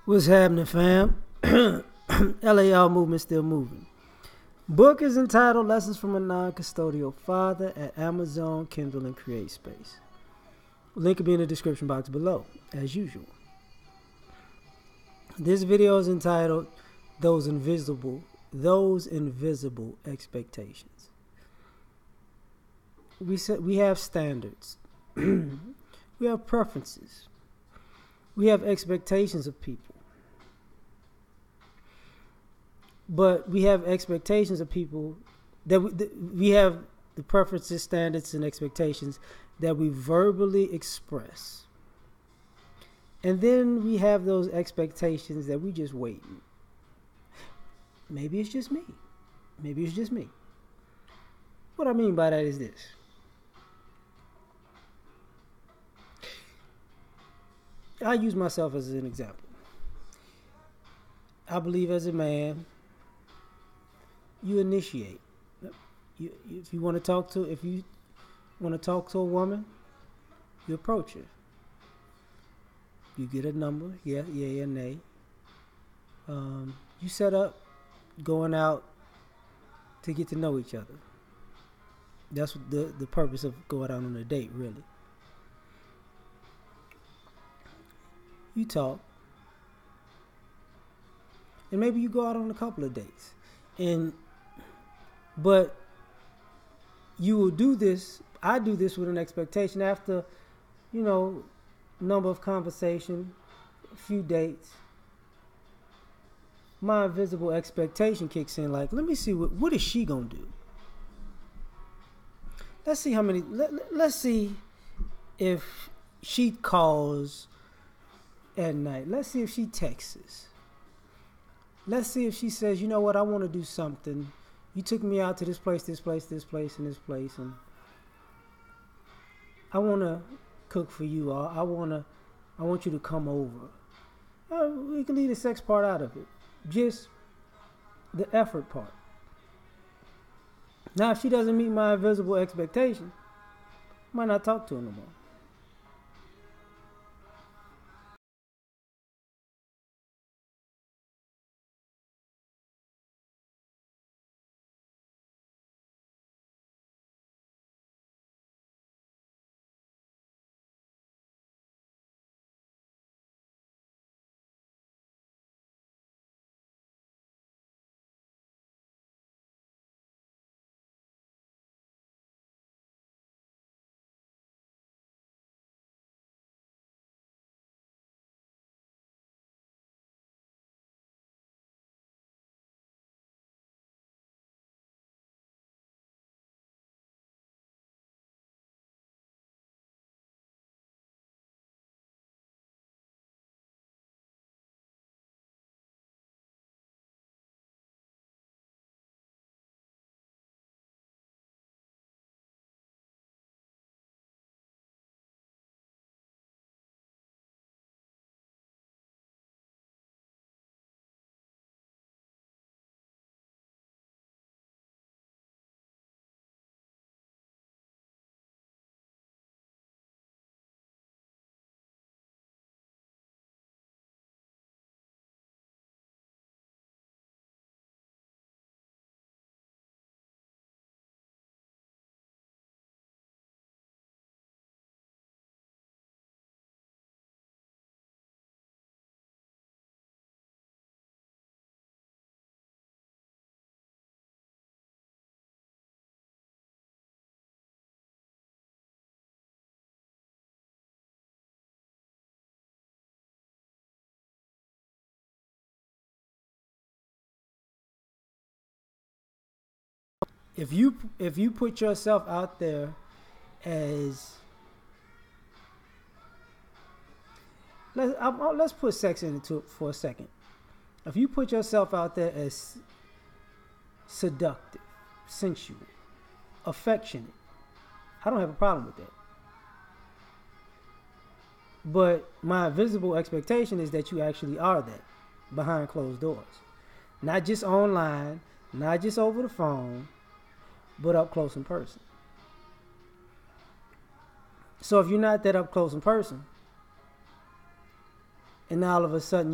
What's happening, fam? L.A.R movement still moving. Book is entitled Lessons from a Non-Custodial Father at Amazon, Kindle, and CreateSpace. Link will be in the description box below, as usual. This video is entitled Those Invisible Expectations. We have standards. We have preferences. We have expectations of people. But we have expectations of people that we have the preferences, standards, and expectations that we verbally express. And then we have those expectations that we just waiting. Maybe it's just me. Maybe it's just me. What I mean by that is this. I use myself as an example. I believe as a man, you initiate. If you want to talk to a woman, you approach her. You get a number, yeah, nay. You set up going out to get to know each other. That's the purpose of going out on a date, really. You talk, and maybe you go out on a couple of dates, but you will do this. I do this with an expectation after, number of conversation, a few dates. My invisible expectation kicks in. Like, let me see what is she gonna do. Let's see how many. Let's see if she calls at night. Let's see if she texts. Let's see if she says, you know what, I want to do something. You took me out to this place, and I want to cook for you, or I want you to come over. We can leave the sex part out of it. Just the effort part. Now, if she doesn't meet my invisible expectation, I might not talk to her no more. If you put yourself out there as let's put sex into it for a second. If you put yourself out there as seductive, sensual, affectionate, I don't have a problem with that. But my visible expectation is that you actually are that behind closed doors. Not just online, not just over the phone, but up close in person. So if you're not that up close in person, and now all of a sudden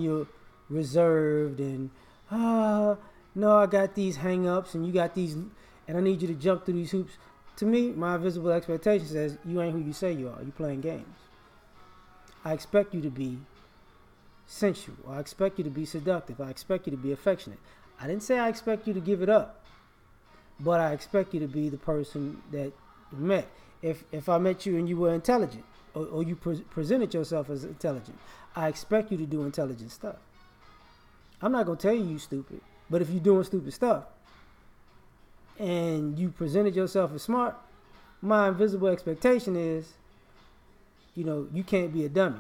reserved and ah no, I got these hang-ups and you got these, and I need you to jump through these hoops. To me, my invisible expectation says you ain't who you say you are. You playing games. I expect you to be sensual. I expect you to be seductive. I expect you to be affectionate. I didn't say I expect you to give it up, but I expect you to be the person that you met. If I met you and you were intelligent, or you presented yourself as intelligent, I expect you to do intelligent stuff. I'm not going to tell you stupid, but if you're doing stupid stuff and you presented yourself as smart, my invisible expectation is, you can't be a dummy.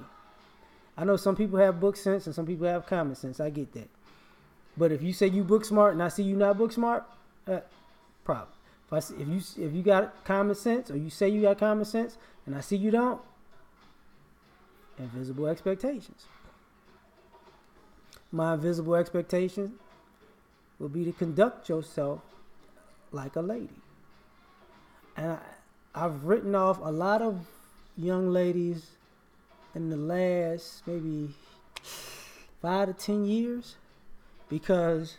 I know some people have book sense and some people have common sense. I get that. But if you say you book smart and I see you not book smart, problem. If you got common sense, or you say you got common sense and I see you don't, invisible expectations. My invisible expectation will be to conduct yourself like a lady. And I've written off a lot of young ladies in the last maybe 5 to 10 years because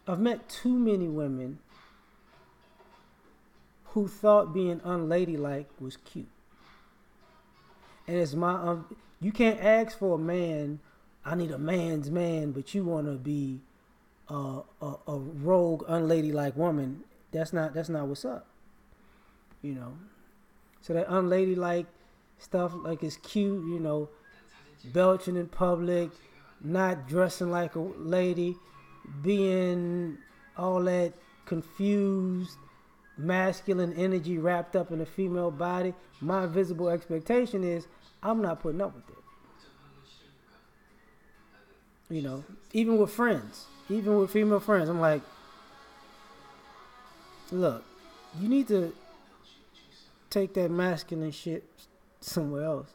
I've met too many women who thought being unladylike was cute. And it's you can't ask for a man, I need a man's man, but you want to be a rogue, unladylike woman. That's not what's up. So that unladylike stuff, like it's cute, belching in public, not dressing like a lady, being all that confused, masculine energy wrapped up in a female body. My visible expectation is I'm not putting up with it. Even with friends, even with female friends, I'm like, look, you need to take that masculine shit somewhere else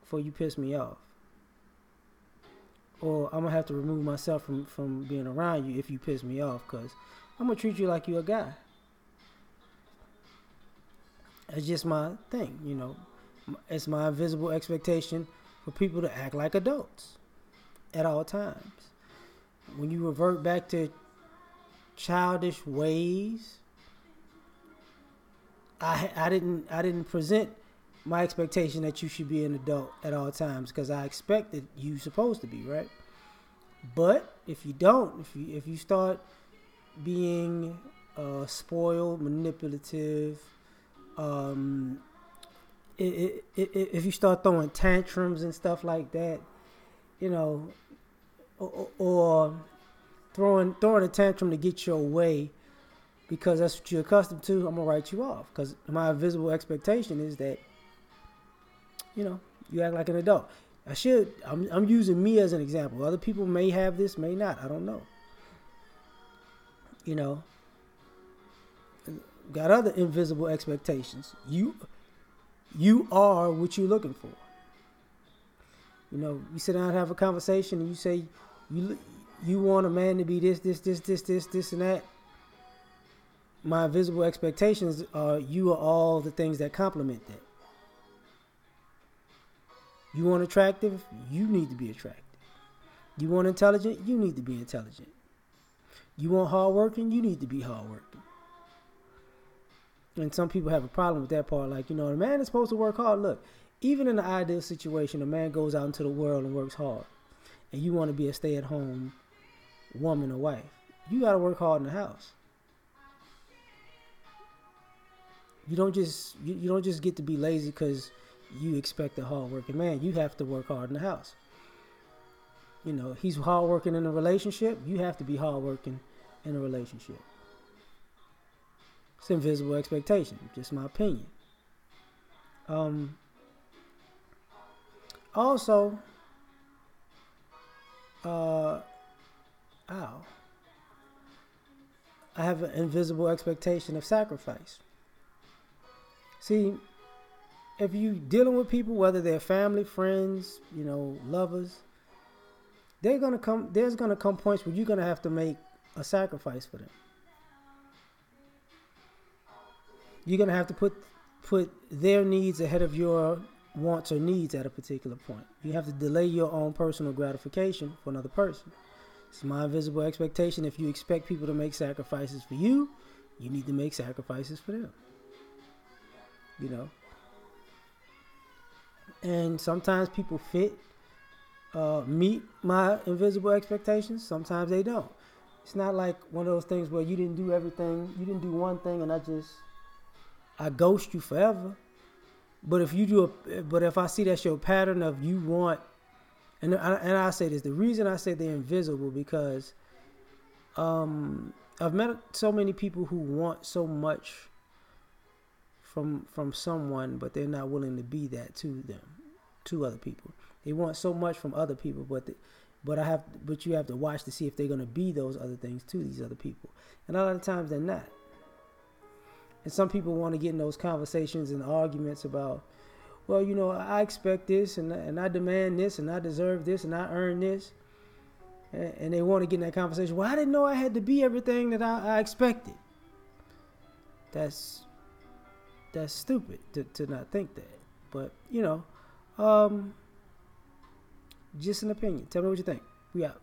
before you piss me off. Or I'm going to have to remove myself from being around you if you piss me off, because I'm going to treat you like you're a guy. It's just my thing, It's my invisible expectation for people to act like adults at all times. When you revert back to childish ways, I didn't present my expectation that you should be an adult at all times, because I expect that you're supposed to be, right? But if you don't, if you start being spoiled, manipulative, if you start throwing tantrums and stuff like that, or throwing a tantrum to get your way because that's what you're accustomed to, I'm gonna write you off, because my invisible expectation is that you act like an adult. I'm using me as an example. Other people may have this, may not. I don't know. Got other invisible expectations. You are what you're looking for. You sit down and have a conversation and you say you want a man to be this, and that. My invisible expectations are you are all the things that complement that. You want attractive, you need to be attractive. You want intelligent, you need to be intelligent. You want hardworking, you need to be hardworking. And some people have a problem with that part. Like, a man is supposed to work hard. Look, even in the ideal situation, a man goes out into the world and works hard. And you want to be a stay-at-home woman or wife. You got to work hard in the house. You don't just get to be lazy because you expect a hard-working man. You have to work hard in the house. He's hard-working in a relationship. You have to be hard-working in a relationship. It's invisible expectation. Just my opinion. Also, I have an invisible expectation of sacrifice. See, if you dealing with people, whether they're family, friends, lovers, there's gonna come points where you're gonna have to make a sacrifice for them. You're gonna have to put their needs ahead of your wants or needs at a particular point. You have to delay your own personal gratification for another person. It's my invisible expectation. If you expect people to make sacrifices for you, you need to make sacrifices for them. You know? And sometimes people meet my invisible expectations. Sometimes they don't. It's not like one of those things where you didn't do everything. You didn't do one thing and I ghost you forever. But if I see that's your pattern of you want, and I say this, the reason I say they're invisible because I've met so many people who want so much from someone, but they're not willing to be that to other people. They want so much from other people, but you have to watch to see if they're going to be those other things to these other people. And a lot of times they're not. And some people want to get in those conversations and arguments about, well, you know, I expect this and I demand this and I deserve this and I earn this. And they want to get in that conversation. Well, I didn't know I had to be everything that I expected. That's stupid to not think that. But, you know, just an opinion. Tell me what you think. We out.